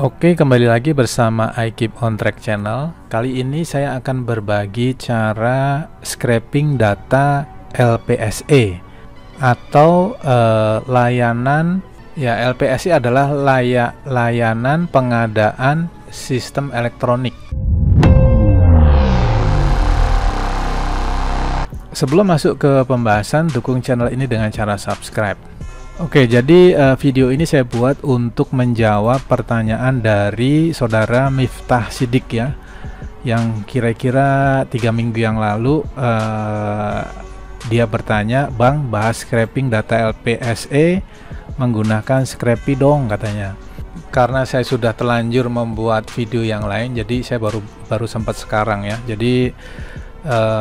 Oke, kembali lagi bersama I Keep on Track channel. Kali ini saya akan berbagi cara scraping data LPSE atau layanan LPSE adalah layanan pengadaan sistem elektronik. Sebelum masuk ke pembahasan, dukung channel ini dengan cara subscribe. Oke, jadi video ini saya buat untuk menjawab pertanyaan dari saudara Miftah Sidik ya, yang kira-kira 3 minggu yang lalu dia bertanya, "Bang, bahas scraping data LPSE menggunakan Scrapy dong," katanya. Karena saya sudah telanjur membuat video yang lain, jadi saya baru sempat sekarang ya. Jadi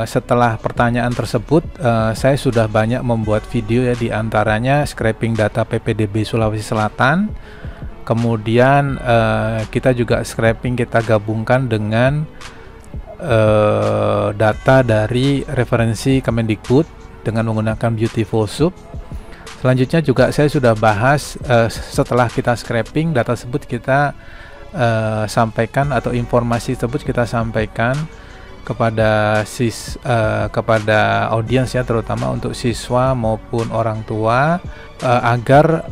setelah pertanyaan tersebut, saya sudah banyak membuat video ya, diantaranya scraping data PPDB Sulawesi Selatan. Kemudian kita juga scraping, kita gabungkan dengan data dari referensi Kemendikbud dengan menggunakan Beautiful Soup. Selanjutnya juga saya sudah bahas setelah kita scraping data tersebut, kita sampaikan atau informasi tersebut kita sampaikan kepada audiens ya, terutama untuk siswa maupun orang tua, agar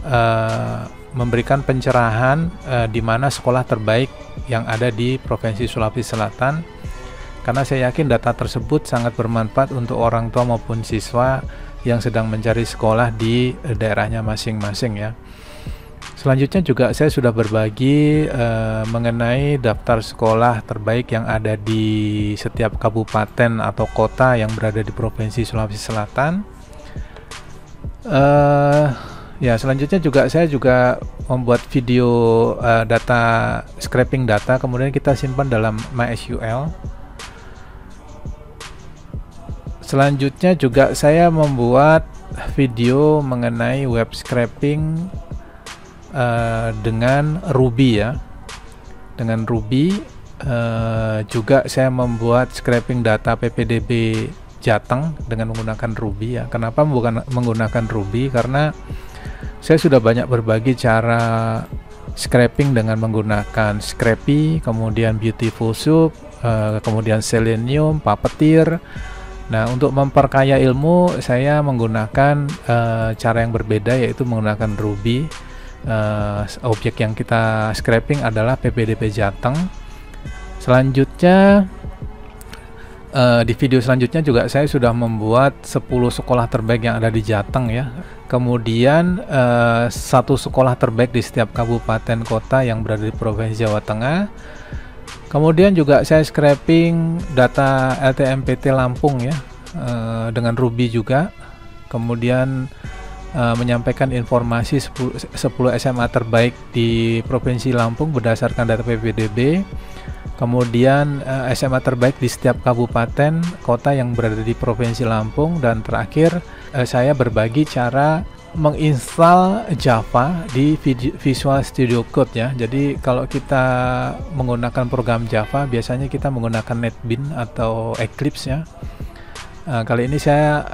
memberikan pencerahan di mana sekolah terbaik yang ada di Provinsi Sulawesi Selatan, karena saya yakin data tersebut sangat bermanfaat untuk orang tua maupun siswa yang sedang mencari sekolah di daerahnya masing-masing ya. Selanjutnya juga saya sudah berbagi mengenai daftar sekolah terbaik yang ada di setiap kabupaten atau kota yang berada di Provinsi Sulawesi Selatan. Selanjutnya juga saya membuat video data scraping data, kemudian kita simpan dalam MySQL. Selanjutnya juga saya membuat video mengenai web scraping dengan Ruby ya. Dengan Ruby juga saya membuat scraping data PPDB Jateng dengan menggunakan Ruby ya. Kenapa bukan menggunakan Ruby? Karena saya sudah banyak berbagi cara scraping dengan menggunakan Scrapy, kemudian Beautiful Soup, kemudian Selenium, Puppeteer. Nah, untuk memperkaya ilmu saya menggunakan cara yang berbeda, yaitu menggunakan Ruby. Objek yang kita scraping adalah PPDB Jateng. Selanjutnya di video selanjutnya juga saya sudah membuat 10 sekolah terbaik yang ada di Jateng ya. Kemudian 1 sekolah terbaik di setiap kabupaten kota yang berada di Provinsi Jawa Tengah. Kemudian juga saya scraping data LTMPT Lampung ya, dengan Ruby juga. Kemudian menyampaikan informasi 10 SMA terbaik di Provinsi Lampung berdasarkan data PPDB. Kemudian SMA terbaik di setiap kabupaten kota yang berada di Provinsi Lampung. Dan terakhir saya berbagi cara menginstal Java di Visual Studio Code ya. Jadi kalau kita menggunakan program Java, biasanya kita menggunakan NetBeans atau Eclipse ya. Kali ini saya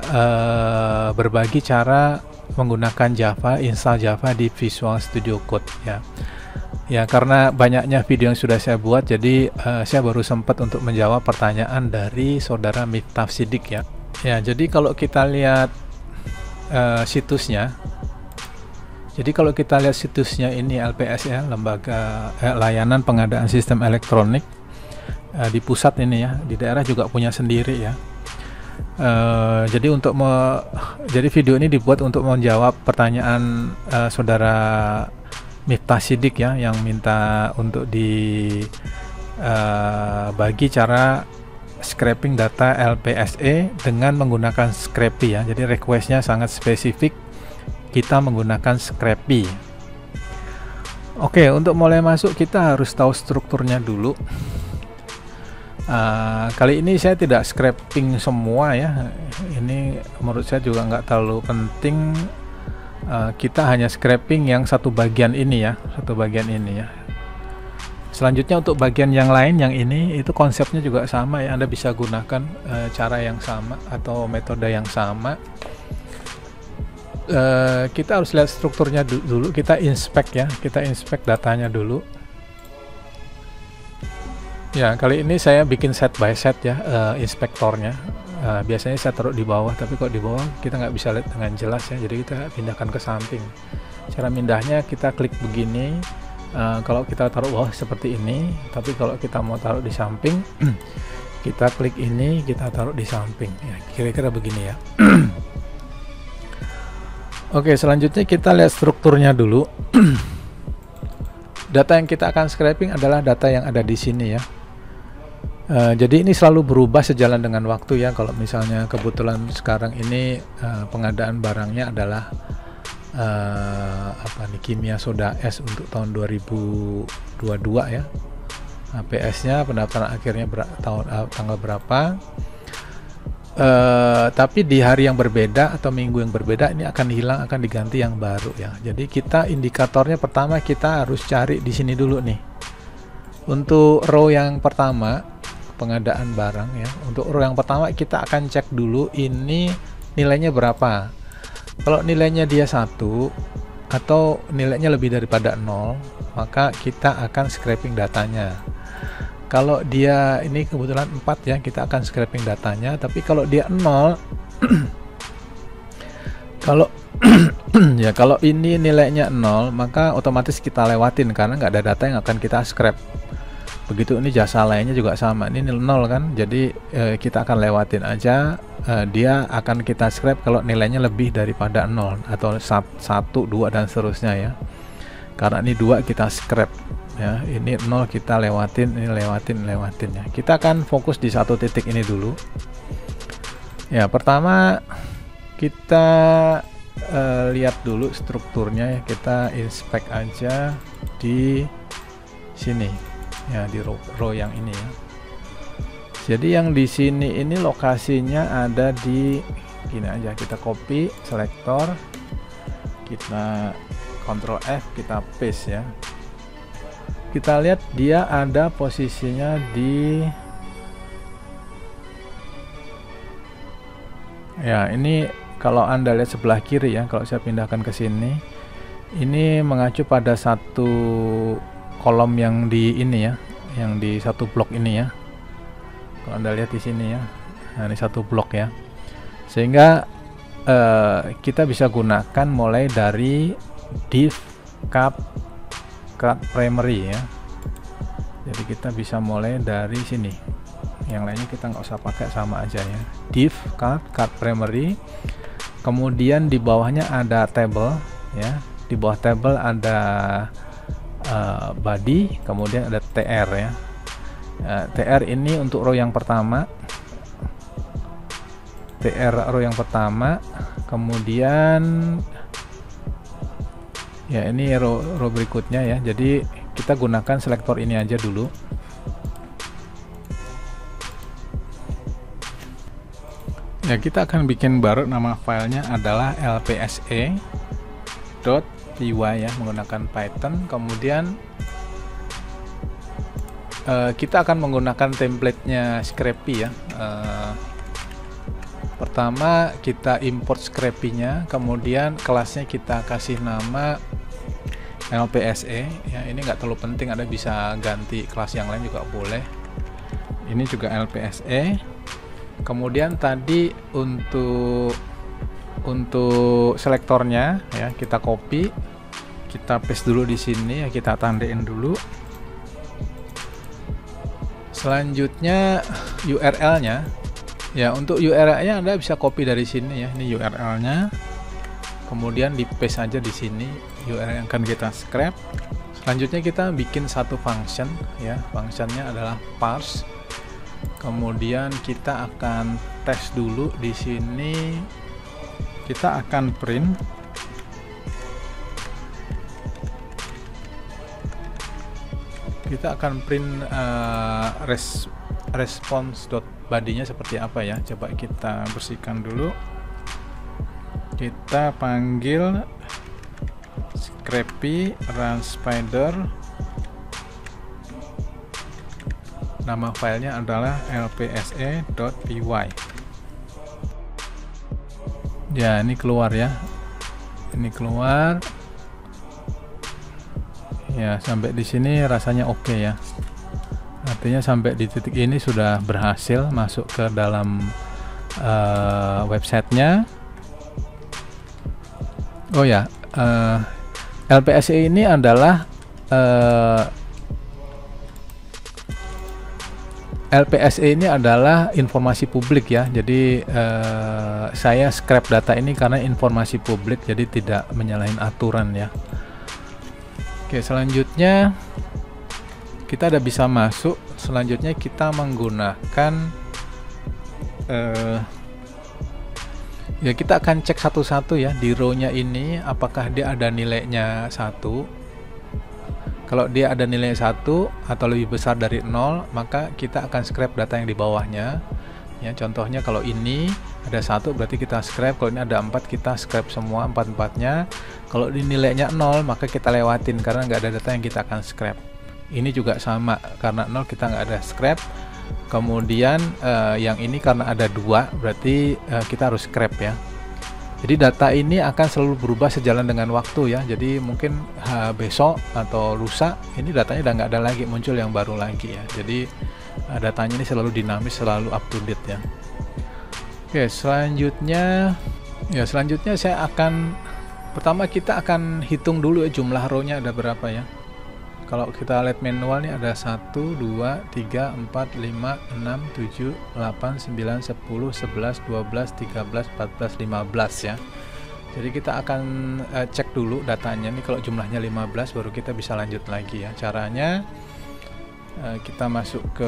berbagi cara menggunakan Java, install Java di Visual Studio Code ya. Ya, karena banyaknya video yang sudah saya buat, jadi saya baru sempat untuk menjawab pertanyaan dari saudara Miftah Sidik ya. Ya, jadi kalau kita lihat situsnya, ini LPSE, lembaga layanan pengadaan sistem elektronik di pusat ini ya, di daerah juga punya sendiri ya. Jadi video ini dibuat untuk menjawab pertanyaan saudara Miftah Sidik ya, yang minta untuk dibagi cara scraping data LPSE dengan menggunakan Scrapy ya. Jadi requestnya sangat spesifik, kita menggunakan Scrapy. Oke, untuk mulai masuk kita harus tahu strukturnya dulu. Kali ini saya tidak scraping semua ya, ini menurut saya juga nggak terlalu penting. Kita hanya scraping yang satu bagian ini ya, Selanjutnya untuk bagian yang lain, yang ini itu konsepnya juga sama ya, Anda bisa gunakan cara yang sama atau metode yang sama. Kita harus lihat strukturnya dulu, kita inspect ya, kita inspect datanya dulu. Ya, kali ini saya bikin set by set ya, inspektornya. Biasanya saya taruh di bawah, tapi kok di bawah kita nggak bisa lihat dengan jelas ya, jadi kita pindahkan ke samping. Cara mindahnya kita klik begini. Kalau kita taruh bawah seperti ini, tapi kalau kita mau taruh di samping, kita klik ini, kita taruh di samping. Ya, kira-kira begini ya. Oke, selanjutnya kita lihat strukturnya dulu. Data yang kita akan scraping adalah data yang ada di sini ya. Jadi ini selalu berubah sejalan dengan waktu ya. Kalau misalnya kebetulan sekarang ini pengadaan barangnya adalah kimia soda es untuk tahun 2022 ya. PS-nya pendaftaran akhirnya tanggal berapa. Tapi di hari yang berbeda atau minggu yang berbeda ini akan hilang, akan diganti yang baru ya. Jadi kita indikatornya pertama kita harus cari di sini dulu nih. Untuk row yang pertama pengadaan barang ya. Untuk row yang pertama kita akan cek dulu ini nilainya berapa. Kalau nilainya dia 1 atau nilainya lebih daripada 0, maka kita akan scraping datanya. Kalau dia ini kebetulan 4 ya, kita akan scraping datanya. Tapi kalau dia 0 kalau ya kalau ini nilainya 0, maka otomatis kita lewatin karena nggak ada data yang akan kita scrap. Begitu ini jasa lainnya juga sama, ini 0 kan, jadi kita akan lewatin aja. Dia akan kita scrap kalau nilainya lebih daripada 0 atau 1, 2 dan seterusnya ya. Karena ini 2 kita scrap ya, ini 0 kita lewatin, ini lewatin ya. Kita akan fokus di satu titik ini dulu ya. Pertama kita lihat dulu strukturnya ya, kita inspect aja di sini ya, di row yang ini ya. Jadi yang di sini ini lokasinya ada di gini aja, kita copy selektor, kita Ctrl F, kita paste ya. Kita lihat dia ada posisinya di ya, ini kalau Anda lihat sebelah kiri ya, kalau saya pindahkan ke sini, ini mengacu pada satu kolom yang di ini ya, yang di satu blok ini ya. Kalau Anda lihat di sini ya, nah ini satu blok ya, sehingga kita bisa gunakan mulai dari div, cut primary ya. Jadi kita bisa mulai dari sini, yang lainnya kita nggak usah pakai, sama aja ya. Div, cut primary, kemudian di bawahnya ada table ya, di bawah table ada body, kemudian ada tr ya. TR ini untuk row yang pertama, TR row yang pertama, kemudian ya ini row berikutnya ya. Jadi kita gunakan selektor ini aja dulu. Ya, kita akan bikin baru, nama filenya adalah lpse.py ya, menggunakan Python. Kemudian kita akan menggunakan templatenya Scrapy ya. Pertama kita import Scrapy-nya, kemudian kelasnya kita kasih nama lpse ya. Ini nggak terlalu penting, Anda bisa ganti kelas yang lain juga boleh. Ini juga lpse. Kemudian tadi untuk selektornya ya, kita copy, kita paste dulu di sini ya, kita tandain dulu. Selanjutnya URL-nya ya, untuk URL-nya Anda bisa copy dari sini ya, ini URL-nya, kemudian di paste aja di sini URL yang akan kita scrap. Selanjutnya kita bikin satu function ya, functionnya adalah parse. Kemudian kita akan tes dulu di sini, kita akan print response.body-nya seperti apa ya. Coba kita bersihkan dulu, kita panggil Scrapy run spider, nama filenya adalah lpse.py ya. Ini keluar ya, ini keluar ya. Sampai di sini rasanya oke ya. Nah, artinya sampai di titik ini sudah berhasil masuk ke dalam websitenya. Oh ya, LPSE ini adalah informasi publik ya. Jadi saya scrap data ini karena informasi publik, jadi tidak menyalahi aturan ya. Oke, selanjutnya kita udah bisa masuk. Selanjutnya kita menggunakan ya, kita akan cek satu-satu ya di row-nya ini apakah dia ada nilainya 1. Kalau dia ada nilai 1 atau lebih besar dari 0, maka kita akan scrap data yang di bawahnya. Ya, contohnya kalau ini ada 1 berarti kita scrap, kalau ini ada 4 kita scrap semua 4-4-nya. Kalau di nilainya 0 maka kita lewatin karena nggak ada data yang kita akan scrap. Ini juga sama, karena 0 kita nggak ada scrap. Kemudian yang ini karena ada 2 berarti kita harus scrap ya. Jadi data ini akan selalu berubah sejalan dengan waktu ya. Jadi mungkin besok atau lusa ini datanya udah nggak ada lagi, muncul yang baru lagi ya. Jadi datanya ini selalu dinamis, selalu up to date ya. Oke, selanjutnya saya akan, pertama kita akan hitung dulu ya jumlah row-nya ada berapa ya. Kalau kita lihat manual nih ada 1, 2, 3, 4, 5, 6, 7, 8, 9, 10, 11, 12, 13, 14, 15 ya. Jadi kita akan cek dulu datanya nih, kalau jumlahnya 15 baru kita bisa lanjut lagi ya. Caranya kita masuk ke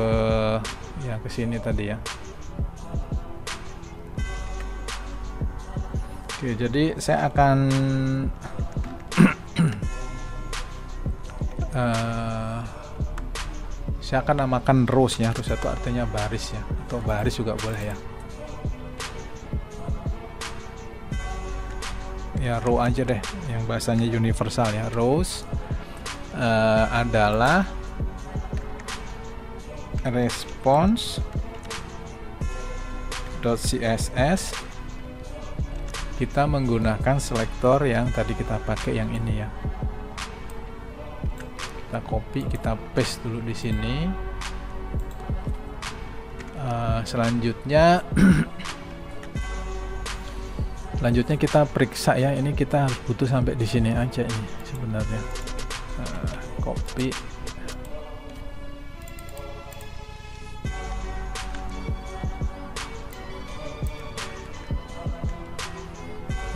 sini tadi ya. Oke, jadi saya akan namakan rows ya. Rows itu artinya baris ya, atau baris juga boleh ya. Ya row aja deh, yang bahasanya universal ya. Rows adalah response.css. Kita menggunakan selektor yang tadi kita pakai, yang ini ya. Kita copy, kita paste dulu di sini. Selanjutnya kita periksa ya. Ini kita harus butuh sampai di sini aja ini sebenarnya. Copy.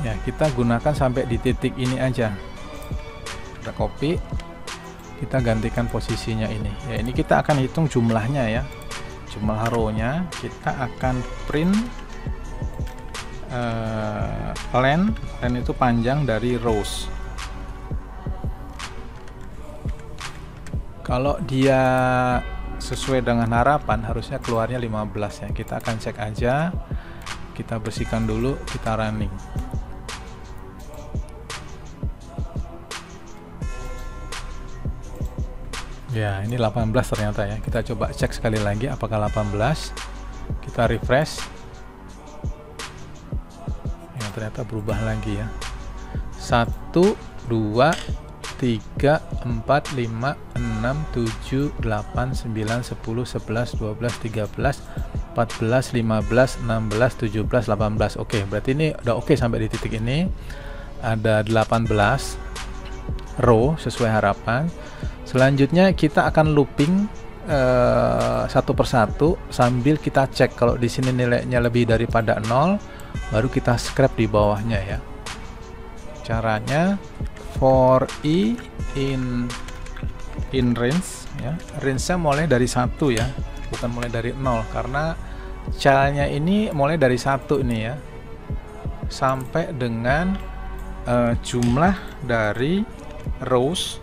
Ya, kita gunakan sampai di titik ini aja. Kita copy. Kita gantikan posisinya ini ya. Ini kita akan hitung jumlahnya ya, jumlah row-nya. Kita akan print length itu panjang dari rows. Kalau dia sesuai dengan harapan harusnya keluarnya 15 ya. Kita akan cek aja, kita bersihkan dulu, kita running. Ya, ini 18 ternyata ya. Kita coba cek sekali lagi apakah 18. Kita refresh. Ya, ternyata berubah lagi ya. 1, 2, 3, 4, 5, 6, 7, 8, 9, 10, 11, 12, 13, 14, 15, 16, 17, 18. Oke, berarti ini udah oke sampai di titik ini. Ada 18 row sesuai harapan. Selanjutnya kita akan looping satu persatu sambil kita cek kalau di sini nilainya lebih daripada 0, baru kita scrap di bawahnya ya. Caranya for i in range ya. Range-nya mulai dari 1 ya, bukan mulai dari 0, karena childnya ini mulai dari 1 ini ya, sampai dengan jumlah dari rows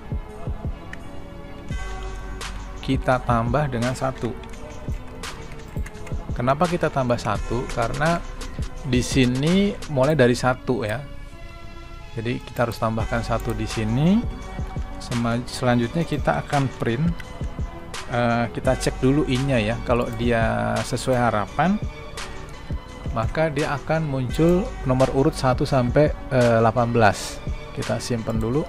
kita tambah dengan 1. Kenapa kita tambah 1? Karena di sini mulai dari 1 ya. Jadi kita harus tambahkan 1 di sini. Selanjutnya kita akan print. Kita cek dulu i-nya ya. Kalau dia sesuai harapan, maka dia akan muncul nomor urut 1 sampai 18. Kita simpan dulu.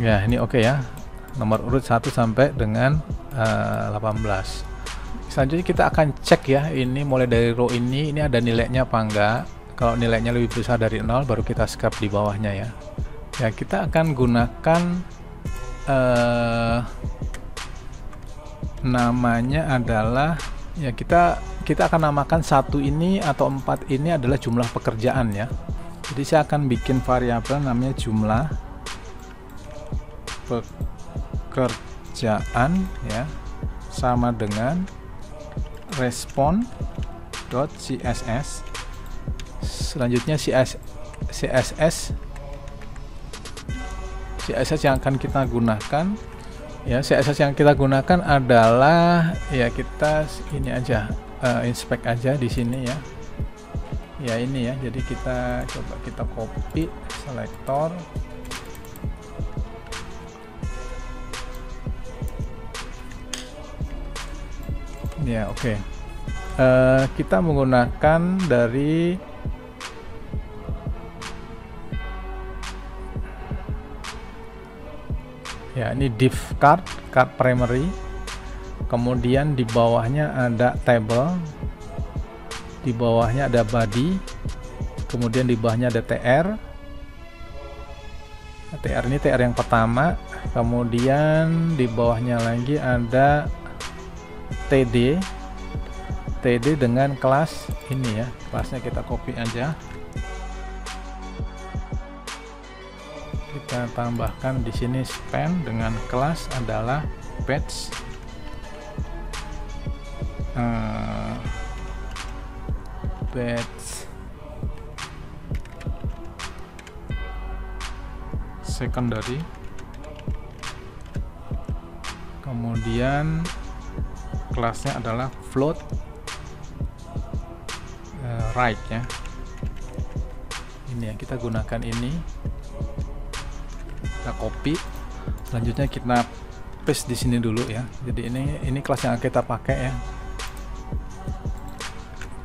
Ya, ini oke ya. Nomor urut 1 sampai dengan 18. Selanjutnya kita akan cek ya, ini mulai dari row ini ada nilainya apa enggak. Kalau nilainya lebih besar dari 0 baru kita scrap di bawahnya ya. Ya, kita akan gunakan namanya adalah ya, kita akan namakan 1 ini atau 4 ini adalah jumlah pekerjaan ya. Jadi saya akan bikin variabel namanya jumlah pekerjaan ya, sama dengan respon.css. Selanjutnya CSS yang akan kita gunakan ya, CSS yang kita gunakan adalah ya, kita ini aja inspect aja di sini ya. Ya, ini ya. Jadi kita coba kita copy selektor. Ya, oke. Kita menggunakan dari ya, ini div card primary, kemudian di bawahnya ada table, di bawahnya ada body, kemudian di bawahnya ada tr. Tr ini tr yang pertama, kemudian di bawahnya lagi ada td dengan kelas ini ya. Kelasnya kita copy aja, kita tambahkan di sini span dengan kelas adalah batch secondary, kemudian kelasnya adalah float right ya. Ini ya, kita gunakan ini, kita copy, selanjutnya kita paste di sini dulu ya. Jadi ini kelas yang kita pakai ya,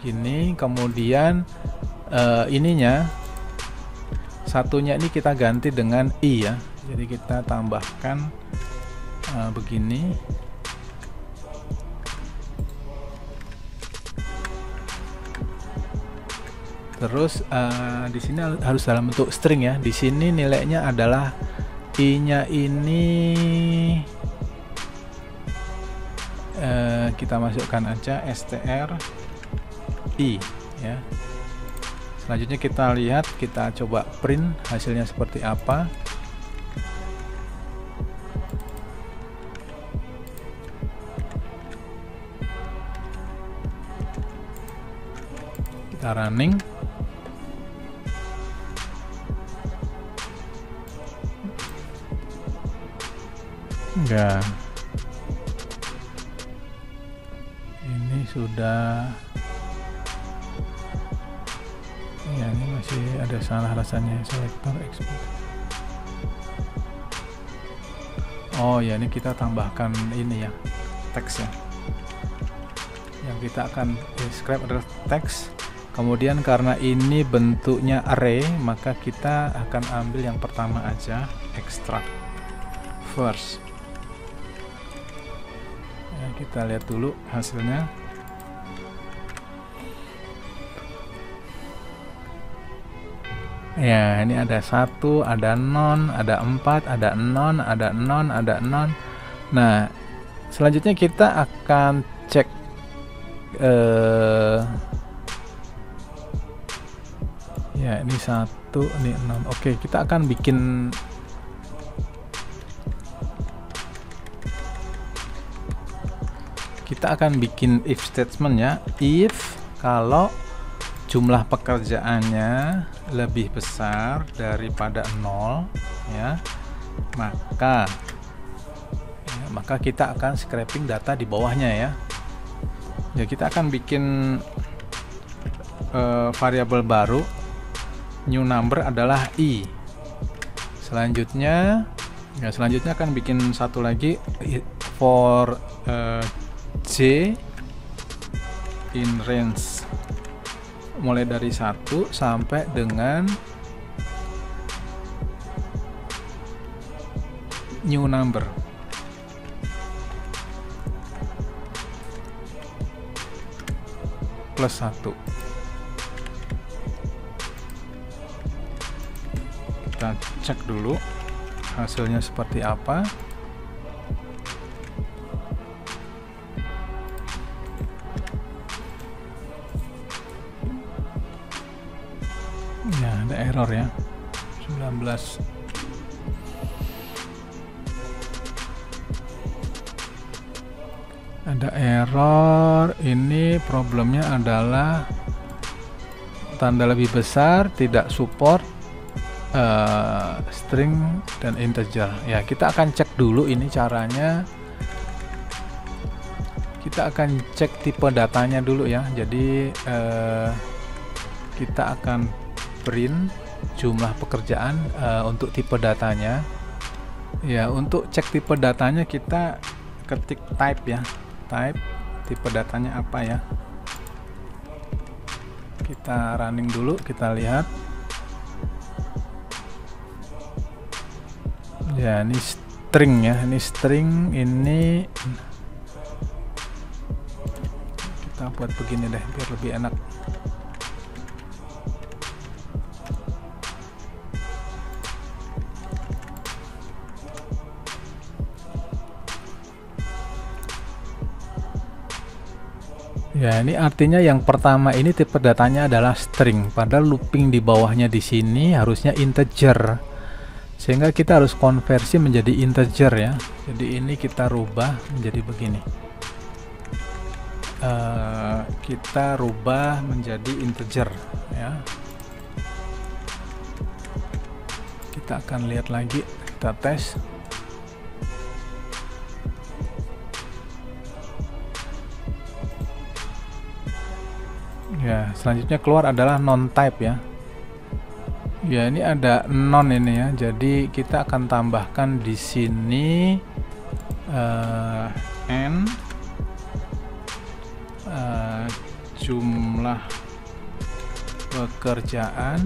gini. Kemudian ininya satunya ini kita ganti dengan i ya, jadi kita tambahkan begini. Terus di sini harus dalam bentuk string ya. Di sini nilainya adalah i-nya ini kita masukkan aja str i ya. Selanjutnya kita lihat, kita coba print hasilnya seperti apa. Kita running. Enggak, ini sudah ya, ini masih ada salah rasanya. Selector export. Oh ya, ini kita tambahkan ini ya, teks ya. Yang kita akan describe adalah teks. Kemudian karena ini bentuknya array, maka kita akan ambil yang pertama aja, extract first. Ya, kita lihat dulu hasilnya. Ya, ini ada 1, ada non, ada 4, ada non, ada non, ada non. Nah, selanjutnya kita akan cek ya, ini 1, ini 6. Oke, kita akan bikin if statement ya. If kalau jumlah pekerjaannya lebih besar daripada 0 ya, maka kita akan scraping data di bawahnya ya. Ya, kita akan bikin variabel baru, new number adalah i. Selanjutnya akan bikin satu lagi for j in range mulai dari 1 sampai dengan new number. Plus 1. Kita cek dulu hasilnya seperti apa. Ya, ada error ya. 19. Ada error. Ini problemnya adalah tanda lebih besar tidak support string dan integer. Ya, kita akan cek dulu ini caranya. Kita akan cek tipe datanya dulu ya. Jadi kita akan print jumlah pekerjaan untuk tipe datanya. Ya, untuk cek tipe datanya kita ketik type ya. Type tipe datanya apa ya. Kita running dulu, kita lihat. Ya, ini string ya, ini string, ini kita buat begini deh biar lebih enak. Ya, ini artinya yang pertama ini tipe datanya adalah string, padahal looping di bawahnya di sini harusnya integer. Sehingga kita harus konversi menjadi integer ya. Jadi ini kita rubah menjadi begini. Kita rubah menjadi integer ya. Kita akan lihat lagi, kita tes. Ya, selanjutnya keluar adalah non-type ya. Ya, ini ada non ini ya. Jadi kita akan tambahkan di sini n jumlah pekerjaan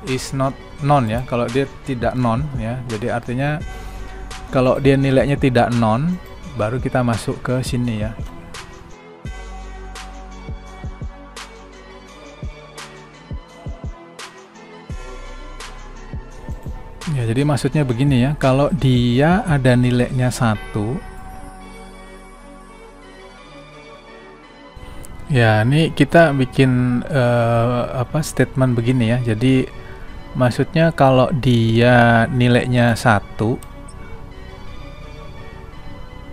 is not non ya. Kalau dia tidak non ya. Jadi artinya kalau dia nilainya tidak non, baru kita masuk ke sini ya. Ya, jadi maksudnya begini ya, kalau dia ada nilainya 1, ya ini kita bikin statement begini ya. Jadi maksudnya kalau dia nilainya 1,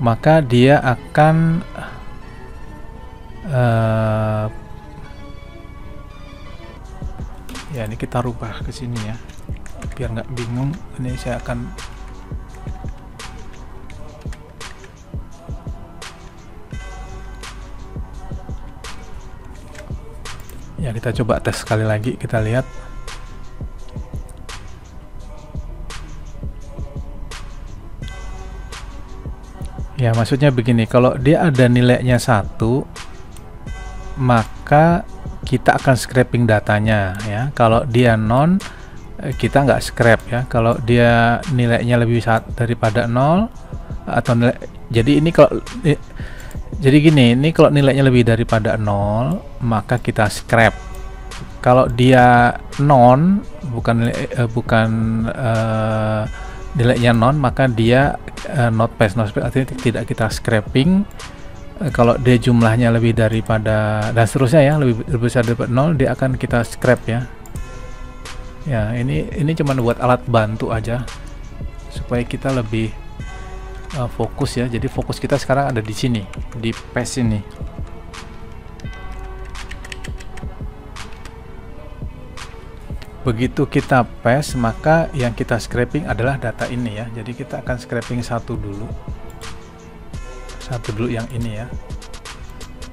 maka dia akan ya ini kita rubah ke sini ya. Biar nggak bingung, ini saya akan ya, kita coba tes sekali lagi, kita lihat. Ya, maksudnya begini, kalau dia ada nilainya 1, maka kita akan scraping datanya ya. Kalau dia non, kita nggak scrap ya. Kalau dia nilainya lebih daripada 0 atau nilai, jadi ini kalau jadi gini, ini kalau nilainya lebih daripada 0, maka kita scrap. Kalau dia non, nilainya non, maka dia not pass artinya tidak kita scraping. Kalau dia jumlahnya lebih daripada dan seterusnya ya, lebih besar daripada 0, dia akan kita scrap ya. Ya, ini cuma buat alat bantu aja supaya kita lebih fokus ya. Jadi fokus kita sekarang ada di sini, di paste ini. Begitu kita paste, maka yang kita scraping adalah data ini ya. Jadi kita akan scraping satu dulu yang ini ya.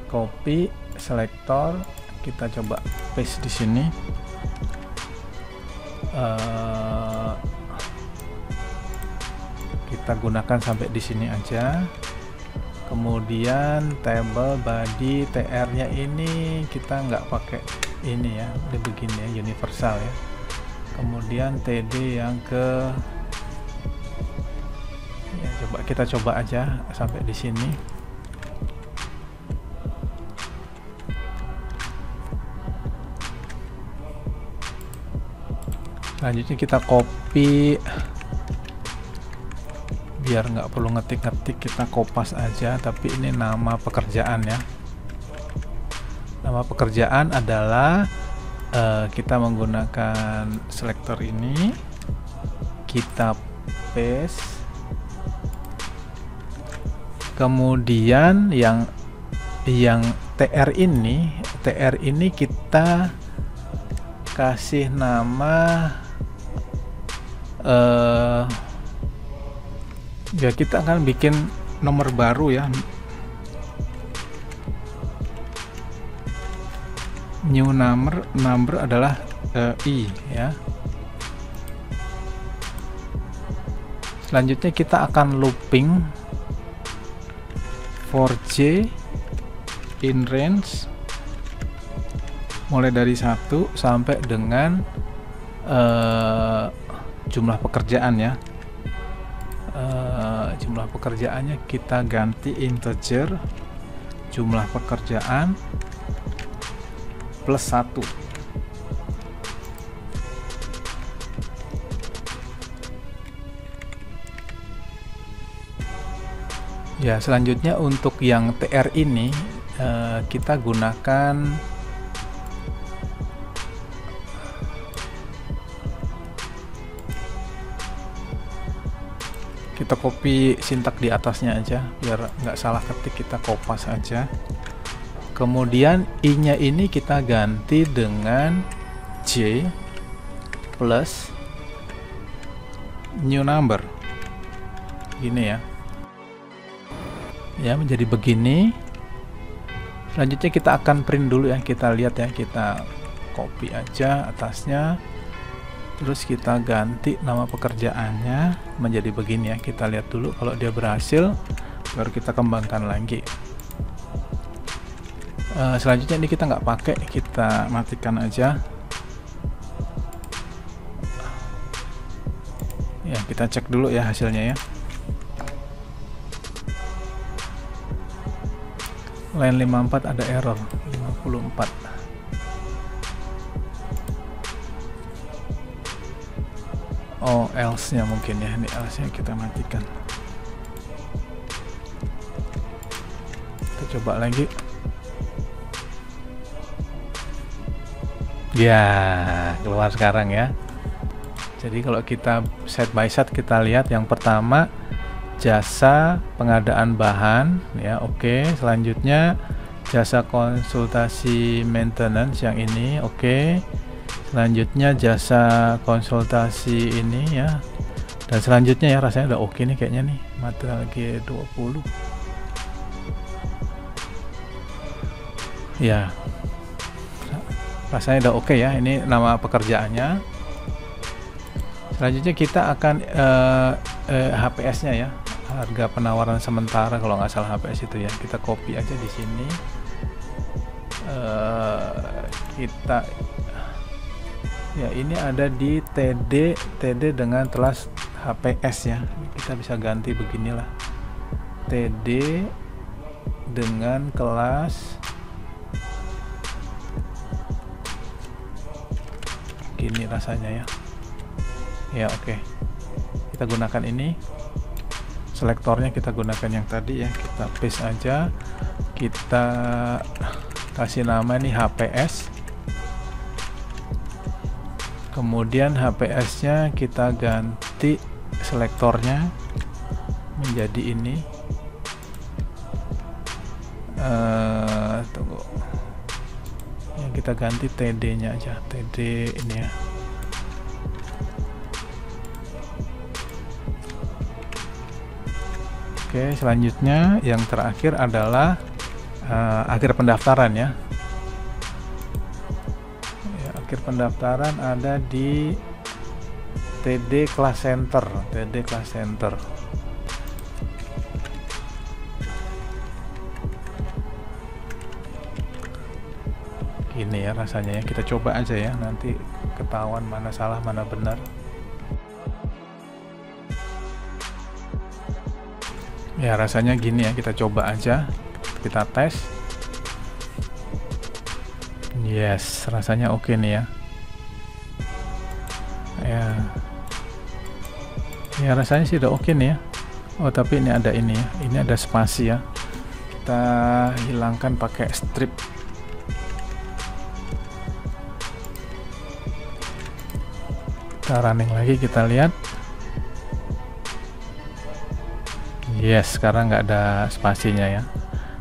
Copy selector, kita coba paste di sini. Kita gunakan sampai di sini aja. Kemudian table body TR-nya ini kita nggak pakai ini ya, ini begini ya, universal ya. Kemudian TD yang ke ya, kita coba aja sampai di sini. Selanjutnya kita copy, biar nggak perlu ngetik-ngetik, kita kopas aja, tapi ini nama pekerjaan ya. Nama pekerjaan adalah kita menggunakan selektor ini, kita paste, kemudian yang TR ini kita kasih nama ya, kita akan bikin nomor baru ya, new number adalah I ya. Selanjutnya kita akan looping for J in range mulai dari 1 sampai dengan jumlah pekerjaan ya. Jumlah pekerjaannya kita ganti integer, jumlah pekerjaan plus 1. Ya, selanjutnya untuk yang TR ini kita gunakan kita copy sintak di atasnya aja biar nggak salah ketik, kita kopas aja. Kemudian I-nya ini kita ganti dengan J plus new number, gini ya. Ya, menjadi begini. Selanjutnya kita akan print dulu ya, kita lihat ya, kita copy aja atasnya, terus kita ganti nama pekerjaannya menjadi begini ya. Kita lihat dulu, kalau dia berhasil baru kita kembangkan lagi. Selanjutnya ini kita nggak pakai, kita matikan aja ya. Kita cek dulu ya hasilnya ya. Line 54 ada error 54. Oh, else nya mungkin ya, ini else nya kita matikan. Kita coba lagi ya, keluar sekarang ya. Jadi kalau kita side by side kita lihat, yang pertama jasa pengadaan bahan ya, oke. Selanjutnya jasa konsultasi maintenance yang ini, oke. Selanjutnya jasa konsultasi ini ya, dan selanjutnya ya rasanya udah oke nih kayaknya nih, material G20 ya, rasanya udah oke ya. Ini nama pekerjaannya. Selanjutnya kita akan HPS nya ya, harga penawaran sementara kalau nggak salah HPS itu ya. Kita copy aja di sini, kita ya, ini ada di TD dengan kelas HPS ya. Kita bisa ganti beginilah, TD dengan kelas gini rasanya ya. Ya, oke. Kita gunakan ini, selektornya kita gunakan yang tadi ya, kita paste aja, kita kasih nama ini HPS, kemudian HPS nya kita ganti selektornya menjadi ini, tunggu yang kita ganti TD nya aja, TD ini ya. Oke, selanjutnya yang terakhir adalah akhir pendaftaran ya. Akhir pendaftaran ada di TD Class Center, TD Class Center. ini ya rasanya ya. Kita coba aja ya, nanti ketahuan mana salah mana benar. Ya rasanya gini ya, kita coba aja, kita tes. Yes, rasanya oke nih ya. Ya rasanya sih udah oke nih ya. Oh tapi ini ada ini ya, ini ada spasi ya. Kita hilangkan pakai strip. Kita running lagi, kita lihat. Yes, sekarang nggak ada spasinya ya,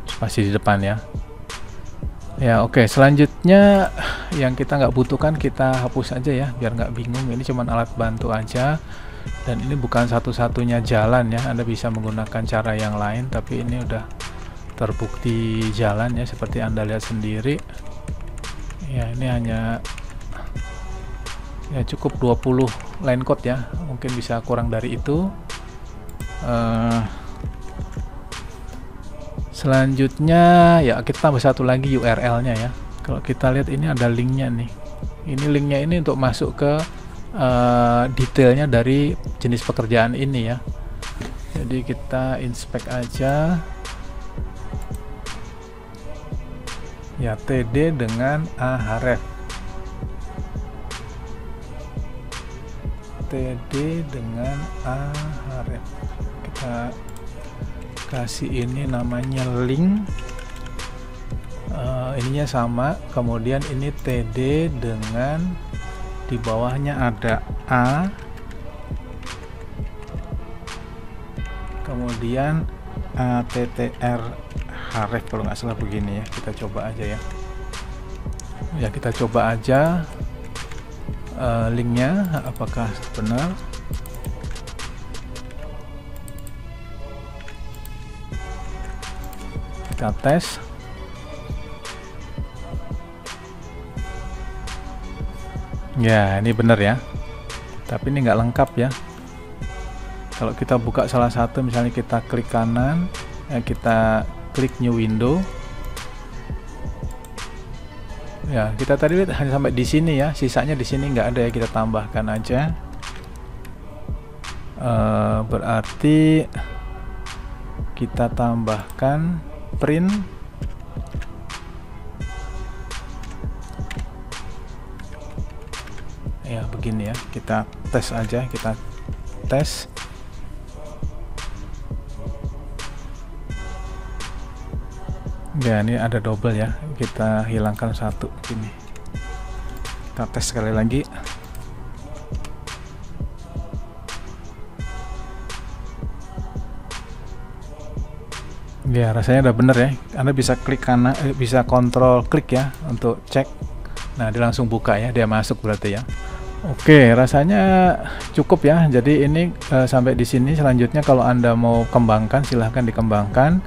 spasi di depan ya. Ya oke, selanjutnya yang kita nggak butuhkan kita hapus aja ya, biar nggak bingung. Ini cuma alat bantu aja, dan ini bukan satu-satunya jalan ya. Anda bisa menggunakan cara yang lain, tapi ini udah terbukti jalan ya, seperti Anda lihat sendiri. Ya ini hanya ya cukup 20 line code ya, mungkin bisa kurang dari itu. Selanjutnya ya kita tambah satu lagi URL-nya ya. Kalau kita lihat ini ada linknya nih. Ini linknya ini untuk masuk ke detailnya dari jenis pekerjaan ini ya. Jadi kita inspect aja. Ya TD dengan Ahref. TD dengan Ahref. Kita kasih ini namanya link, ininya sama, kemudian ini TD dengan di bawahnya ada A, kemudian ATTR Href kalau nggak salah begini ya. Kita coba aja ya. Ya kita coba aja linknya apakah benar. Kita tes. Ya ini benar ya, tapi ini nggak lengkap ya. Kalau kita buka salah satu, misalnya kita klik kanan ya, kita klik new window ya, kita tadi lihat hanya sampai di sini ya, sisanya di sini nggak ada ya. Kita tambahkan aja, berarti kita tambahkan print ya begini ya. Kita tes aja, kita tes. Ya ini ada double ya, kita hilangkan satu ini. Kita tes sekali lagi. Ya rasanya udah bener ya. Anda bisa klik kanan, bisa kontrol klik ya untuk cek. Nah dia langsung buka ya, dia masuk berarti ya. Oke, rasanya cukup ya. Jadi ini sampai di sini. Selanjutnya kalau Anda mau kembangkan, silahkan dikembangkan.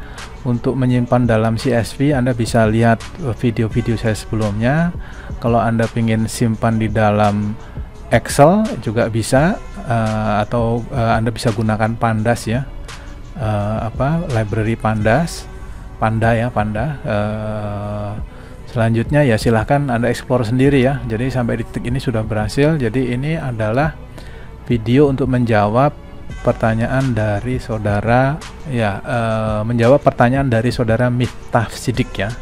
Untuk menyimpan dalam CSV, Anda bisa lihat video-video saya sebelumnya. Kalau Anda ingin simpan di dalam Excel juga bisa, atau Anda bisa gunakan Pandas ya. Library Pandas, Panda ya, Panda. Selanjutnya ya silahkan Anda explore sendiri ya. Jadi sampai di titik ini sudah berhasil. Jadi ini adalah video untuk menjawab pertanyaan dari saudara ya, menjawab pertanyaan dari saudara Miftah Sidik ya.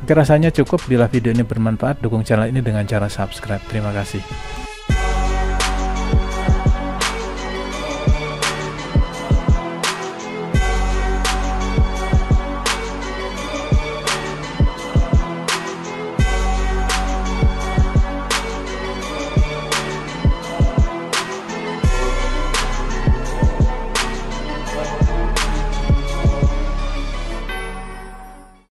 Oke, rasanya cukup. Bila video ini bermanfaat, dukung channel ini dengan cara subscribe. Terima kasih.